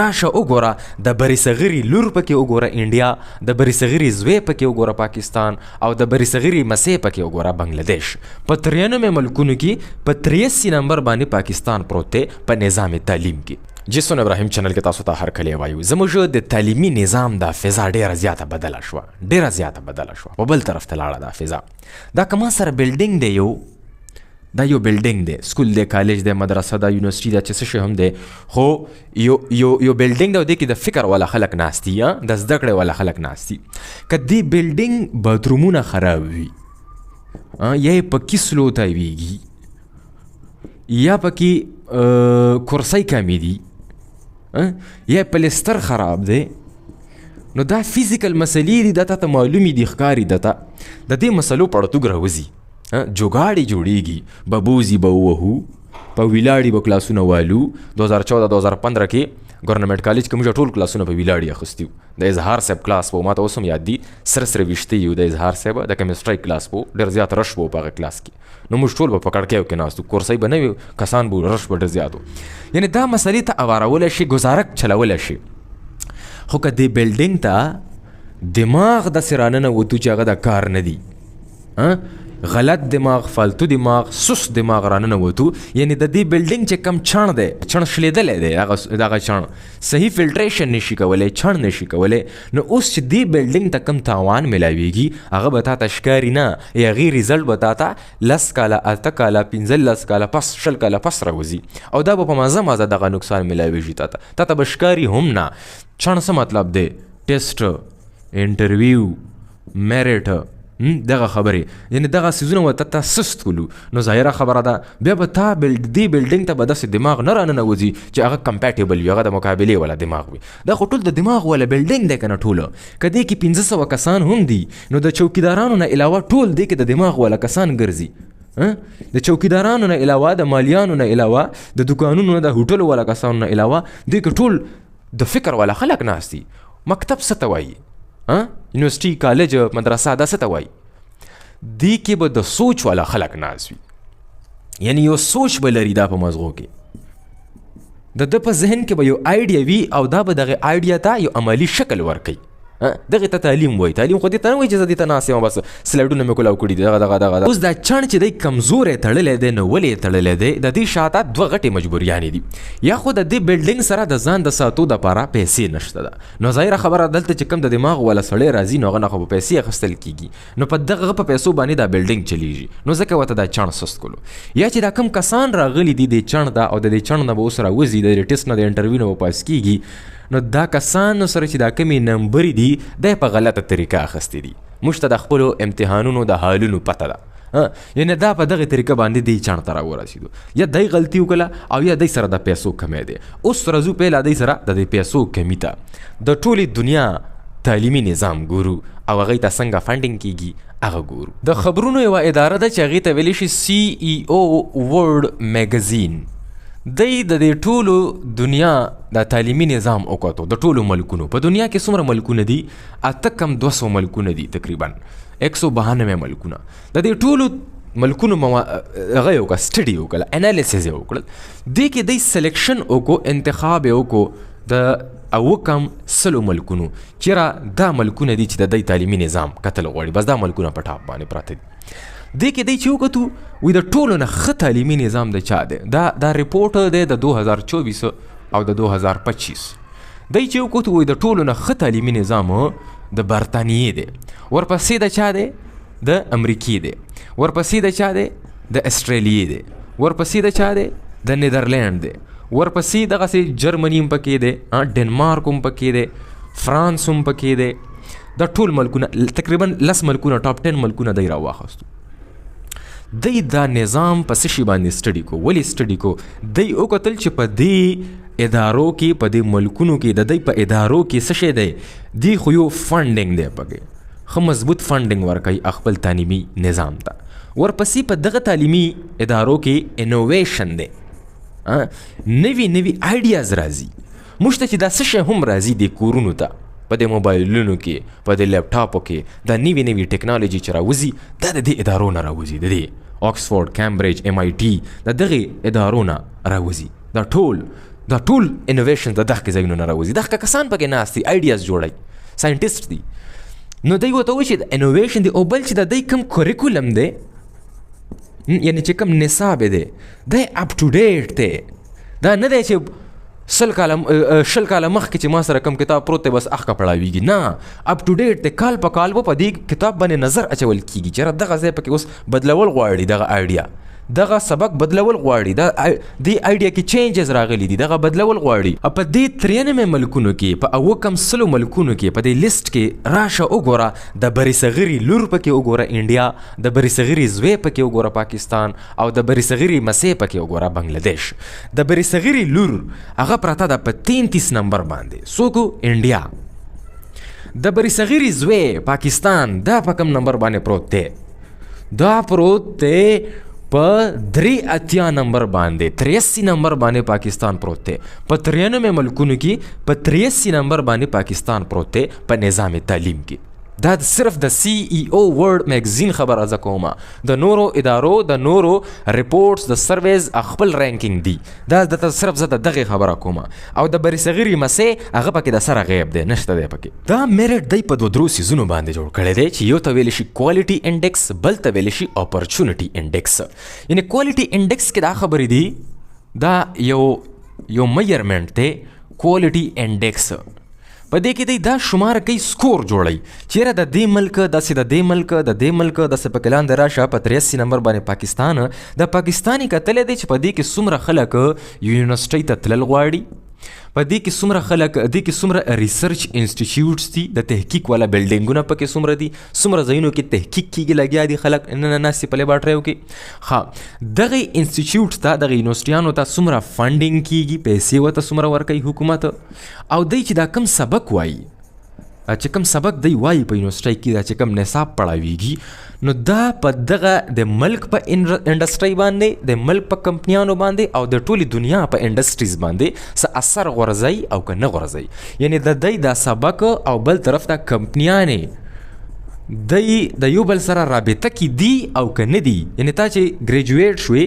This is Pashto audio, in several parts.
راشه وګوره د بریصغیري لور پکې وګوره انډیا، د بریصغیري زوی پکې وګوره پاکستان، او د بریصغیري مسیح پکې وګوره بنگلادیش. په 93 ملکونو کې په 83 نمبر باندې پاکستان پروت دی په نظام تعلیم کې. جسون ابراهیم چینل کې تاسو ته هر کله وایو زموږ د تعلیمي نظام د فضا ډیره زیاته بدله شوه، ډیره زیاته بدله شوه، په بل طرف ته لاړه دا فضا. دا کما سره بلډینګ دی، یو بلډینګ دی، سکول دی، کالج دی، مدرسه ده، یونیورسټي ده، چې څه شی هم دی، خو یو بلډینګ دی او دی کې د فکر والا خلک ناستي، د زده کړې والا خلک ناستي. که دې بلډینګ باترومونه خراب وي، یا یې په کیسلو تاویږي، یا پکې کرسۍ کمې دي، یا پلستر خراب دی، نو دا فیزیکل مسلې دي، دا ته معلومي دي، ښکاري ده ته د دې مسلو پړتوګ راوځي، جوګاړي جوړیږي، ببوزي به ووهو، په ویلاړي به کلاسونه والو. 2014-2015 کې ګورنمنټ کالج کې موږ ټول کلاسونه په ویلاړي اخیستي وو. د اظهار صاحب کلاس په ماته اوس هم یاد دي، سره ویشتې یو د اظهار صاحب د کیمسټري کلاس په ډېر زیات رش و په هغه کلاس کې، نو موږ ټول به په کړکیو کې ناست وو، کورسۍ به نه وي، کسان به رش به ډېر زیات و. یعنې دا مسلې ته اورولی شي، ګزارک چلولی شي. خو که دې بلډینګ ته دماغ داسې راننوتو چې هغه د کار نه دي، غلط دماغ، فالتو دماغ، سست دماغ راننوتو، یعنی د دې بلډینګ چې کم چڼ دی، چڼ شلیدلی دی، دغه چڼ صحیح فلټریشن نشي کولی، چڼ نشي کولی، نو اوس چې دې بلډینګ ته کم تاوان ملاویږي، هغه به تا ته ښکاري نه، هغې ریزلټ به تا ته 10 کاله، 8 کاله، 15 کاله پس، 20 کاله پس راوځي، او دا به په مازه دغه نقصان ملاویږي تا ته به ښکاري هم نه. چڼ څه مطلب دی؟ ټیسټ، انټرویو، میرټ، دغه خبرې، یعنی دغه څیزونه ورته ته سست کولو، نو ظاهره خبره ده بیا به تا دې بلډینګ ته به داسې دماغ نه راننوځي چې هغه کمپیټیبل وي، هغه د مقابلې والا دماغ وي. دا خو ټول د دماغ والا بلډینګ دی که نه ټوله؟ که دې کې 1500 کسان هم دي، نو د چوکیدارانو نه علاوه ټول دې کې د دماغ والا کسان ګرځي. د چوکیدارانو نه علاوه، د مالیانو نه علاوه، د دکانونو نه، د هوټلو والا کسانو نه علاوه، دې کې ټول د فکر والا خلک ناست دي. مکتب څه ته وایي؟ یونیورسټي، کالج، مدرسه، دا څه ته وایي؟ دې کې به د سوچ والا خلک ناست وي، یعنی یو سوچ به لري دا په مزغو کې، د ده په ذهن کې به یو آیډیا وي، او دا به دغه آیډیا ته یو عملي شکل ورکوي. دغه ته تعلیم وایي. تعلیم خو دې ته نه وایي چې زه دې ته ناست یم بس سلایډونه مې کولاو کړي دي دغه. اوس دا چڼ چې دی کمزوری تړلی دی، نو ولې تړلی دی؟ د دې شاته 2 غټې مجبوریانې دي. یا خو د دې بلډینګ سره د ځان د ساتو دپاره پیسې نشته ده، نو ظاهره خبره دلته چې کوم د دماغ والا سړی راځي، نو هغه نه خو به پیسې اخیستل کېږي، نو په دغه په پیسو باندې دا بلډینګ چلیږي، نو ځکه ورته دا چڼ سست کولو. یا چې دا کم کسان راغلي دي د چڼ ده، او د دې چڼ نه به اوس راوځي، د ټیسټ نه، د انټرویو نه به پاس کېږي، نو دا کسانو سره چې دا کمې نمبرې دي، دا په غلطه طریقه اخیستې دي. موږ ته د خپلو امتحانونو د حالونو پته ده، یعنې دا په دغه طریقه باندې دی چڼ ته راورسېدو. یا دی غلطي وکړه، او یا دی سره د پیسو کمی دی. اوس راځو پیله دی سره د پیسو کمی ته. د ټولې دنیا تعلیمي نظام ګورو، او هغې ته څنګه فنډینګ کېږي هغه ګورو. د خبرونو یوه اداره ده چې هغې ته ویلی شي CEO ورلډ میګزین. دی د دې ټولو دنیا د تعلیمي نظام وکتو، د ټولو ملکونو. په دنیا کې څومره ملکونه دي؟ 200 ملکونه دي، تقریبا 192 ملکونه. د دې ټولو ملکونو هغه یو کا سټډي وکړه، انالیسز یې وکړل. دې کې دی سلیکشن وکړو، انتخاب یې وکړو د 100 ملکونو، چېرې دا ملکونه دي چې د دې تعلیمي نظام کتل غواړي، بس دا ملکونه په ټاپ باندې پراته دي. دې کې دی چې وکتو وی د ټولو نه ښه تعلیمي نظام د چا دی؟ دا ریپورټ دی د 2024 او د 2025. دی چې وکتو وی د ټولو نه ښه تعلیمي نظام د برطانیې دی، ورپسې د چا دی؟ د امریکې دی، ورپسې د چا دی؟ د استرالیې دی، ورپسې د چا دی؟ د نیدرلینډ دی، ورپسې دغسې جرمني هم پکې دی، ډنمارک هم پکې دی، فرانس هم پکې دی. دا ټول ملکونه تقریبا 10 ملکونه، ټاپ 10 ملکونه دی راواخستو. دی دا نظام په څه شي باندې سټډي کو؟ ولې سټډي کو؟ دی وکتل چې په دې ادارو کې، په دې ملکونو کې، د دی په ادارو کې څه شی دی؟ دی خو یو فنډینګ دی، پکې ښه مضبوط فنډینګ ورکوي خپل تعلیمي نظام ته. ورپسې په دغه تعلیمي ادارو کې انوویشن دی، نوي آیډیاز راځي. موږ ته چې دا څه شی هم راځي د کورونو ته، په دې موبایلونو کې، په دې لیپټاپو کې، دا نوي ټیکنالوژي چې راوځي، دا د دې ادارو نه راوځي، د دې آکسفورډ، کیمبریج، MIT، د دغې ادارو نه راوځي. دا ټول دا ټول انوویشن د دغه ځایونو نه راوځي. دغه کسان پکې ناست دي، آیډیاز جوړوي، ساینټیسټ دي. نو دوی ورته وایي چې د انوویشن دی، او بل چې د دوی کوم کوریکولم دی، یعنی چې کوم نصاب دی، دی اپ ټو ډیټ دی. دا نه دی چې شل کاله مخکې چې ما سره کوم کتاب پروت دی بس هغه پړاویږي، نه، اپ ټو ډیټ دی. کال په کال په دې کتاب باندې نظر اچول کېږي چې دغه ځای پکې اوس بدلول غواړي، دغه آیډیا، دغه سبق بدلول غواړي، دا دې آیډیا کې چینجز راغلي دي، دغه بدلول غواړي. په دې 93 ملکونو کې، په 100 ملکونو کې، په دې لیست کې راشه وګوره. د بریصغیري لور پکې وګوره انډیا، د بریصغیري زوی پکې وګوره پاکستان، او د بریصغیري مسې پکې وګوره بنگلادیش. د بریصغیري لور هغه پراته ده په 33 نمبر باندې. څوک؟ انډیا. د بریصغیري زوی پاکستان دا په کوم نمبر باندې پروت دی؟ دا پروت دی په 83 نمبر باندې. 83 نمبر باندې پاکستان پروت دی. په 93 ملکونو کې په 83 نمبر باندې پاکستان پروت دی په نظام تعلیم کې. دا صرف د CEO ورلد میگزین خبر از کومه. د نورو ادارو د نورو ریپورټس د سرویز خپل رینکینګ دی. دا د صرف زه دغه خبره کومه. او د بریصغیري مسې هغه پکې د سره غیب دی، نشته دی پکې. دا میرټ دی په 2 سیزونو باندې جوړ کړی دی چې یو ته ویل شي کوالټي انډیکس، بل ته ویل شي اپورچونټي انډیکس. یعنی کوالټي انډیکس کې دا خبرې دي، دا یو میجرمنټ دی کوالټي انډیکس. په دې کې دی دا شمار کوي، سکور جوړوي، چیرې د دې ملک داسې د دې ملک د دې ملک داسې په کلان د راشه په 83 نمبر باندې پاکستان د پاکستاني کتلی دی چې په دې کې څومره خلک یونیورسټۍ ته تلل غواړي، په دې کې څومره خلک، دې کې څومره ریسرچ انسټیټیوټس دي، د تحقیق والا بلډینګونه پکې څومره دي، څومره ځایونو کې تحقیق کېږي، لګیا دي خلک ناستې په لیبارټریو کې. ښه، دغه انسټیټیوټس ته، دغه یونیورسټیانو ته څومره فنډینګ کېږي، پیسې ورته څومره ورکوي حکومت، او دوی چې دا کم سبق وایي، چې کوم سبق دی وایي په یونیورسټۍ کې، دا چې کوم نصاب پړاویږي، نو دا په دغه د ملک په انډسټرۍ باندې، د ملک په کمپنیانو باندې، او د ټولې دنیا په انډسټریز باندې څه اثر غورځوي او که نه غورځوي. یعنی د دی دا سبق او بل طرف ته کمپنیانې دی د یو بل سره رابطه کې دي او که نه دي. یعنی تا چې ګریجویټ شوې،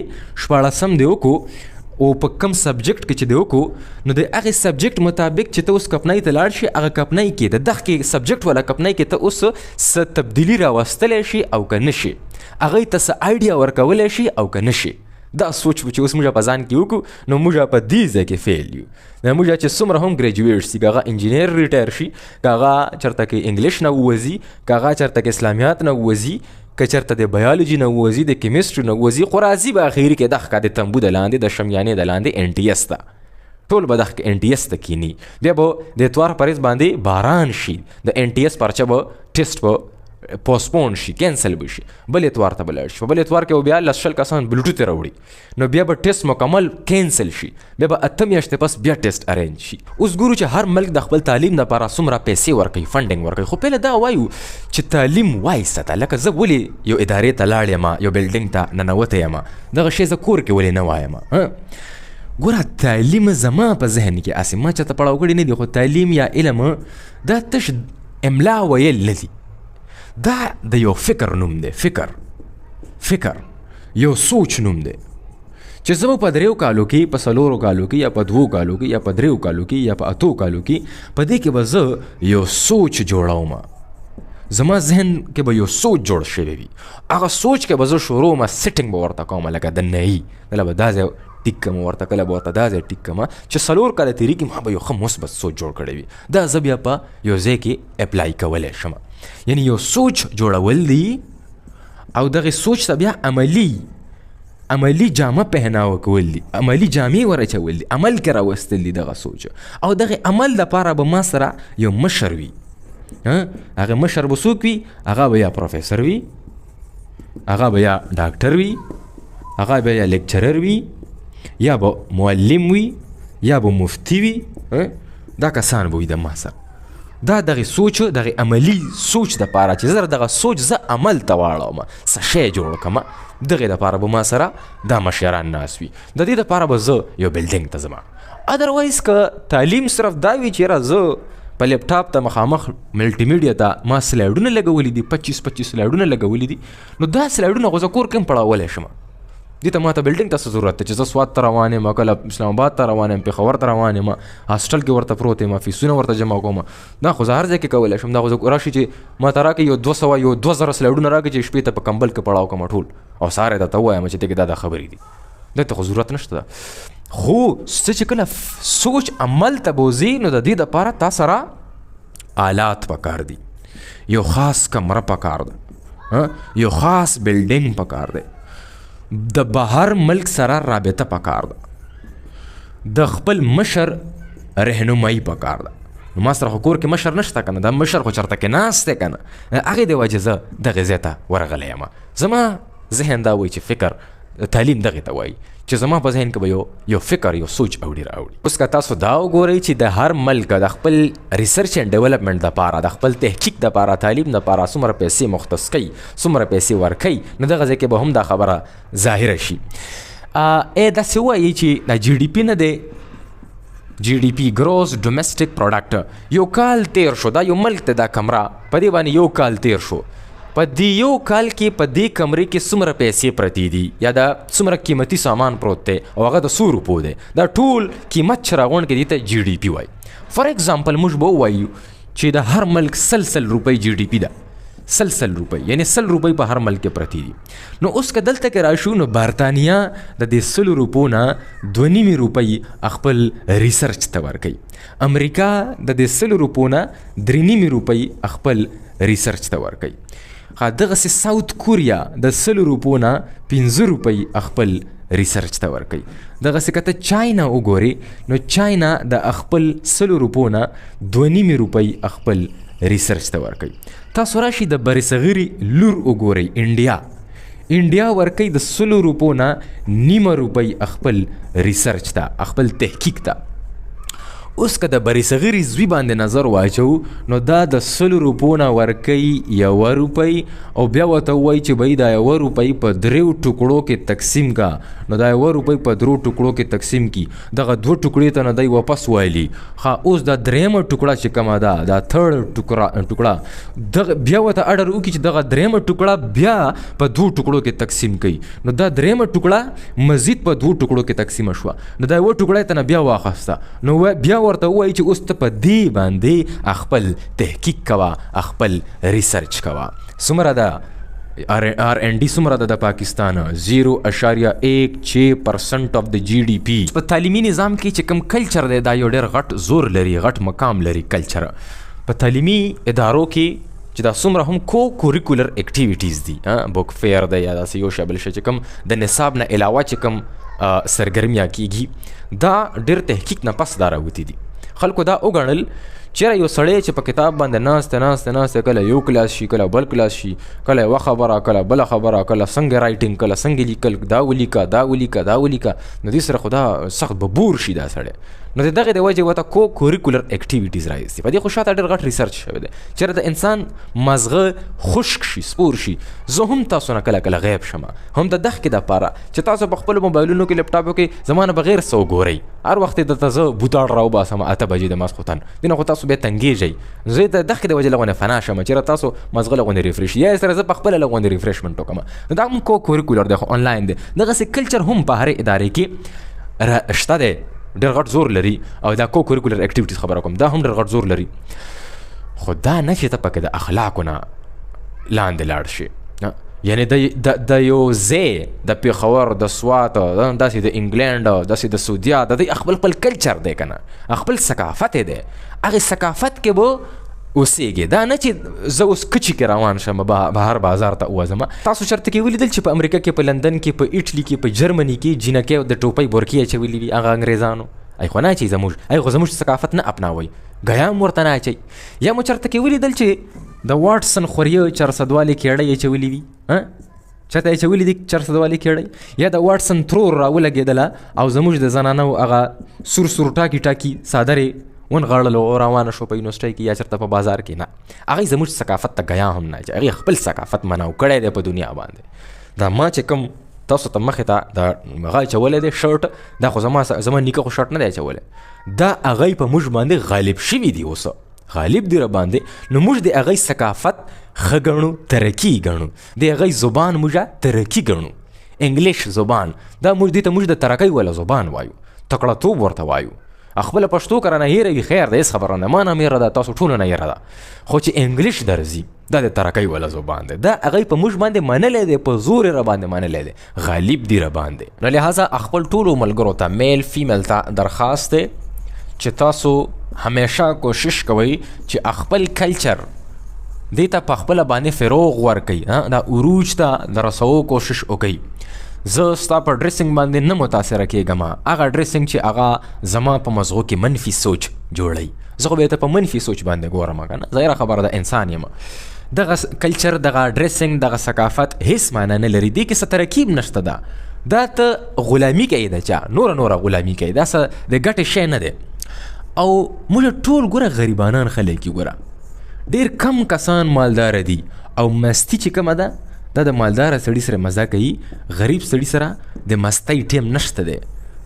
14 دی وکړو، او په کم سبجیکټ کې چې دی وکړو، نو د هغې سبجیکټ مطابق چې ته اوس کپنۍ ته لاړ شي، هغه کپنۍ کې د دغه سبجیکټ والا کپنۍ کې ته اوس څه تبدیلي راوستلی شي او که نه شي، هغې ته څه آیډیا ورکولی شي او که نه شي. دا سوچ چې اوس موږ په ځان کې وکړو، نو موږ په دې ځای کې فیل یو. نو موږ چې څومره هم ګریجویټ سي، که هغه انجینیر ریټایر شي، که هغه چېرته کې انګلیش نه ووځي، که هغه چېرته کې اسلامیات نه ووځي، که چېرته د بیالوجي نه ووځي، د کیمسټري نه ووځي، خو راځي به اخري کې دغه د تنبو د لاندې، د شمیانې د لاندې NTS ته، ټول به دغه NTS ته کینی. بیا به د اتوار پریز باندې باران شي، د NTS پرچه به ټیسټ به پوسپون شي، کینسل به شي، بل اتوار ته به لاړ شي. په بل اتوار کې بیا 10 کسان بلوټوث راوړي، نو بیا به ټیسټ مکمل کینسل شي، بیا به 8 میاشتې پس بیا ټیسټ ارینج شي. اوس ګورو چې هر ملک د خپل تعلیم دپاره څومره پیسې ورکوي، فنډینګ ورکوي. خو پهله دا وایو چې تعلیم وایسته، لکه زه ولې یو ادارې ته لاړ یم، یو بلډینګ ته ننوتی یم، دغه شی زه کور کې ولې نه وایم؟ ګوره، تعلیم زما په ذهن کې اسې ما چاته پړاو کړي نه دي، خو تعلیم یا علم دا تش املا ویل نه دي، دا د یو فکر نوم دی. فکر یو سوچ نوم دی چې زه په 3 کالو کې، په 4 کالو کې، یا په 2 کالو کې، یا په 3 کالو کې، یا په 8 کالو کې، په دې کې به زه یو سوچ جوړوم. زما ذهن کې به یو سوچ جوړ شوی وي، هغه سوچ کې به زه شروع ما سیټینګ به ورته کوم، لکه د نهي کله به دا ځای ټیک کم ورته، کله به ورته دا ځای ټیک کم، چې 4 کاله تېرېږي ما به یو ښه مثبت سوچ جوړ کړی وي، دا زه بیا په یو ځای کې اپلای کولی شم. یعنی یو سوچ جوړول دی، او دغه سوچ ته بیا عملی جامه پهناوه کول دي، عملی جامې ورچول دي، عمل کې راوستل دي دغه سوچ. او دغه عمل دپاره به ما سره یو مشر وي. هغه مشر به څوک وي؟ هغه به یا پروفیسر وي، هغه به یا ډاکټر وي، هغه به یا لیکچرر وي، یا به معلم وي، یا به مفتی وي. دا کسان به وي د ما سره. دا دغه سوچ، دغه عملی سوچ دپاره چې زه دغه سوچ زه عمل ته واړوم، څه شی جوړ کړم، دغې دپاره به ما سره دا مشران ناست وي. د دې دپاره به زه یو بلډینګ ته ځم. ادروایز که تعلیم صرف دا وي چې یاره زه په لیپټاپ ته مخامخ ملټي میډیا ته ما سلایډونه لګولي دي، 25 سلایډونه لګولي دي، نو دا سلایډونه خو زه کور کې هم پړاولی شم. دې ته ما ته بلډینګ ته څه ضرورت دی چې زه سوات ته روان یم، کله اسلام آباد ته روان یم، پېښور ته روان یم، هاسټل کې ورته پروت یم، فیسونه ورته جمع کوم. دا خو زه هر ځای کې کولی شم. دا خو زه راشي چې ما ته راکړي یو 200 یو 2000 سلایډونه راکړي چې شپې ته په کمبل کې پړاو کوم ټول، او سهار یې درته ووایم چې ته کې دا خبرې دي. دې ته خو ضرورت نشته ده. خو څه چې کله سوچ عمل ته بوځي نو د دې دپاره تا سره آلات پکار دي، یو خاص کمره پکار ده، یو خاص بلډینګ پکار دی، د بهر ملک سره رابطه پکار ده، د خپل مشر رهنمایي پکار ده. نو ما سره خو کور کې مشر نشته که نه، دا مشر خو چېرته کې ناست دی که نه. هغې د وجې زه دغې ځای ته ورغلی یم. زما ذهن دا وایي چې فکر تعلیم دغې ته وایي چې زما په ذهن کې به یو فکر یو سوچ راوړي. اوس که تاسو دا وګورئ چې د هر ملک د خپل ریسرچ اینډ ډیولپمنټ دپاره، د خپل تحقیق دپاره، تعلیم دپاره څومره پیسې مختص کوي، څومره پیسې ورکوي، نو دغه ځای کې به هم دا خبره ظاهره شي. داسې وایي چې د جی ډي پي نه دی، جی ډي پي ګروس ډومestic پروډکټ، یو کال تیر شو، دا یو ملک ته دا کمره په دې باندې یو کال تیر شو، په دې یو کال کې په دې کمرې کې څومره پیسې پرتې دي یا دا څومره قیمتي سامان پروت دی او هغه د 100 روپو دی. دا ټول قیمت چې راغونډ کړي دې ته جی ډي پي وایي. فار ایگزامپل موږ به ووایو چې د هر ملک 100 روپۍ جی ډي پي ده، 100 روپۍ، یعنی 100 روپۍ په هر ملک کې پرتې دي. نو اوس که دلته کې راشو نو برطانیه د دې 100 روپو نه 2.5 روپۍ خپل ریسرچ ته ورکوي، امریکا د دې 100 روپو نه 3.5 روپۍ خپل ریسرچ ته ورکوي. دغسې ساوت کوریا د 100 روپو نه 15 روپۍ خپل ریسرچ ته ورکوي. دغسې که ته چاینا وګورې نو چاینا د خپل 100 روپو نه 2.5 روپۍ خپل ریسرچ ته ورکوي. تاسو راشي د برصغیرې لور وګورئ، انډیا ورکوي د 100 روپو نه 0.5 روپۍ خپل ریسرچ ته، خپل تحقیق ته. اوس که د برصغیرې زوی باندې نظر واچو نو دا د 100 روپو نه ورکوي 1 روپۍ، او بیا ورته ووایي چې بھئی دا 1 روپۍ په 3 ټکړو کې تقسیم کا. نو دا 1 روپۍ په 3 ټکړو کې تقسیم کی، دغه 2 ټکړې ته نه دی واپس وایلی. اوس دا 3مه ټکړه چې کومه ده، دا 3rd ټکړه، دغه بیا ورته اډر وکړي چې دغه 3مه ټکړه بیا په 2 ټکړو کې تقسیم کوي. نو دا 3مه ټکړه مزید په 2 ټکړو کې تقسیمه شوه. نو دا 1 ټکړه ته نه بیا واخسته، نو بیا ورته وایي چې اوس ته په دې باندې خپل تحقیق کوه، خپل ریسرچ کوه. څومره ده R&D څومره ده د پاکستان؟ 0.16% of the GDP. په تعلیمي نظام کې چې کوم کلچر دی دا یو ډېر غټ زور لري، غټ مقام لري کلچر. په تعلیمي ادارو کې چې دا څومره هم کوریکولر اکټیویټیز دي، بوک فیر دی یا داسې یو شی بل شی چې کوم د نصاب نه علاوه چې کوم سرګرمیه کېږي، دا ډېر تحقیق نه پس دا راوتي دي. خلکو دا وګڼل چېرې یو سړی چې په کتاب باندې ناسته کله یو کلاس شي، کله بل کلاس شي، کله یوه خبره، کله بله خبره، کله څنګه رایټینګ، کله څنګه لیکل، دا ولیکه دا ولیکه، نو دې سره خو دا سخت به بور شي دا سړی. نو د دغې د وجې ورته کوریکولر اکټیویټیز راایستي. په دې خو شاته ډېر غټ ریسرچ شوی دی چېرې د انسان مزغه خشک شي، سپور شي. زه هم تاسو نه کله کله غیب شم، هم د دغې دپاره چې تاسو په خپلو موبایلونو کې لیپټاپو کې زما نه بغیر څه وګورئ. هر وخت یې درته زه بوتاړ راوباسم 8 بجې د ماسخوتن، دې نه خو تاسو بیا تنګېږئ. زه د دغې د وجې لغونې فنا شم چېرې تاسو مزغه لغونې ریفریش یا یې سره زه په خپله لغونې ریفریشمنټ وکړم. نو دا هم کوریکولر دی، خو آنلاین دی. دغسې کلچر هم په هرې ادارې کې شته دی، ډېر غټ زور لري. او دا کوریکولر اکټیویټیز خبره کوم، دا هم ډېر غټ زور لري. خو دا نه چې ته پکې د اخلاقو نه لاندې لاړ شي، یعنی د یو ځای د پېښور، د سوات، داسې د انګلینډ، داسې د سعودیا، د دوی خپل کلچر دی که نه، خپل ثقافت دی. هغې ثقافت کې به اوسېږي. دا نه چې زه اوس کچې کې روان شم بهر بازار ته ووځم. تاسو چېرته کې ولیدل چې په امریکا کې، په لندن کې، په ایټلي کې، په جرمني کې جینکۍ د ټوپۍ بورکې اچولي وي هغه انګریزانو؟ ای خو نه اچوي زموږ، ای خو زموږ ثقافت نه اپناوئ، ګیام ورته نه اچوي. یا مو چېرته کې ولیدل چې د واټسن خوریه 400 والې کېړۍ اچولي وي؟ چاته اچولي دي 400 والې کېړۍ؟ یا د واټسن ترور راولګېدله او زموږ د زنانو هغه سور ټاکي څادرې ونغاړلو او روانه شو په یونیورسټۍ کې یا چېرته په بازار کې؟ نه، هغې زموږ ثقافت ته ګیا هم نه اچوي، هغې خپل ثقافت مناو کړی دی په دنیا باندې. دا ما چې کوم تاسو ته مخې ته دا هغه اچولی دی شرټ، دا خو زما نیکه خو شرټ نه دی اچولی، دا هغې په موږ باندې غالب شوي دي، اوس غالب دی را باندې. نو موږ د هغې ثقافت ښه ګڼو، ترقي ګڼو، د هغې زبان موږ ترقي ګڼو. انګلیش زبان دا موږ دې ته موږ د ترقۍ والا زبان وایو، تکړه توب ورته وایو. خپل پښتو کړه نه هیره وي خیر ده، هیڅ خبره نه، ما نه میره ده، تاسو ټولو نه یره ده. خو چې انګلیش درځي دا د ترقۍ والا زبان دی، دا هغه په موږ باندې منلی دی، په زور یې راباندې منلی دی، غالب دی راباندې. نو لہذا خپل ټولو ملګرو ته میل فیمیل ته درخواست دی چې تاسو همیشه کوشش کوئ چې خپل کلچر دې ته په خپله باندې فروغ ورکوئ، دا عروج ته د رسولو کوشش وکئ. زه ستا په ډریسنګ باندې نه متاثره کېږم، هغه ډریسنګ چې هغه زما په مزغو کې منفي سوچ جوړوي، زه خو بیا ته په منفي سوچ باندې ګورم که نه، ظاهره خبره ده انسان یم. دغه کلچر، دغه ډریسنګ، دغه ثقافت هیڅ معنی نه لري، دې کې څه ترکیب نشته ده، دا ته غلامي کوي د چا نوره غلامي کوي، دا څه د ګټې شی نه دی. او موږ ټول ګوره غریبانان خلک یو، ګوره ډېر کم کسان مالداره دي، او مستی چې کومه ده دا د مالداره سړي سره مزه کوي، غریب سړي سره د مستی ټیم نشته دی،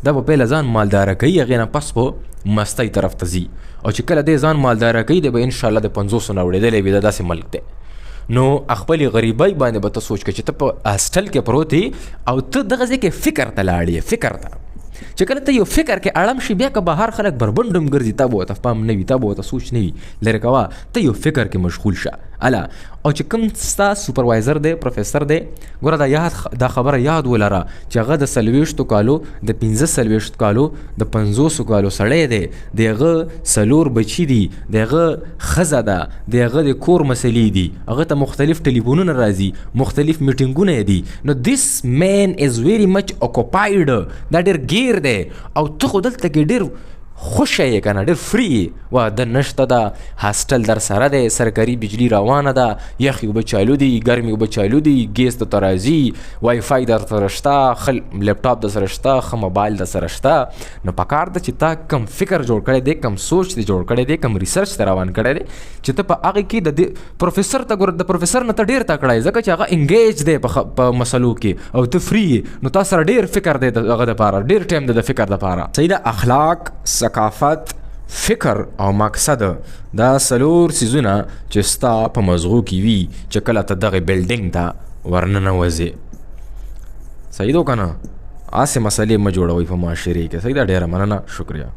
دا به پهله ځان مالداره کوي، هغې نه پس په مستی طرف ته ځي، او چې کله دی ځان مالداره کوي دی به انشاءالله د 500 نه اوړېدلی وي، دا داسې ملک دی. نو خپلې غریبۍ باندې به ته سوچ کوي چې ته په هاسټل کې پروت یې او ته دغه ځای کې فکر ته لاړ یې، فکر ته چې کله ته یو فکر کې اړم شي بیا که بهر خلک بربنډم ګرځي تا به ورته پام نه وي، تا به ورته سوچ نه وي، لرې کوه ته یو فکر کې مشغول شه اله. او چې کوم ستا سوپروایزر دی، پروفیسر دی، ګوره دا خبره یاد ولره چې هغه د 40 کالو، د 45 کالو، د 50 کالو سړی دی، د هغه 4 بچي دي، د هغه ښځه ده، د هغه د کور مسلې دي، هغه ته مختلف ټلیفونونه راځي، مختلف میټینګونه دي. نو this man is very much occupied، دا ډېر ګیر دی، او ته خو دلته کې ډېر خوشه یې که نه، ډېر فری واده نشته ده، هاسټل در سره دی، سرکاري بجلی روانه ده، یخې اوبه چالو دي، ګرمې اوبه چالو دي، ګیس درته راځي، وای فای در سره شته، ښه لیپټاپ در سره شته، ښه موبایل در سره شته. نو پکار ده چې تا کم فکر جوړ کړی دی، کم سوچ دی جوړ کړی دی، کم ریسرچ ته روان کړی دی چې ته په هغې کې د پروفیسر ته ګوره، د پروفیسر نه ته ډېر تکړه یې ځکه چې هغه انګیج دی په مسلو کې او ته فری یې، نو تا سره ډېر فکر دی د هغه دپاره، ډېر ټایم دی د فکر دپاره. صحیح ده. اخلاق، ثقافت، فکر او مقصد، دا 4 څیزونه چې ستا په مزغو کې وي چې کله ته دغه بلډینګ ته ورننوځې. صحیح ده که نه؟ هسې مسلې مه جوړوئ په معاشرې کې. صحیح ده. ډېره مننه، شکریه.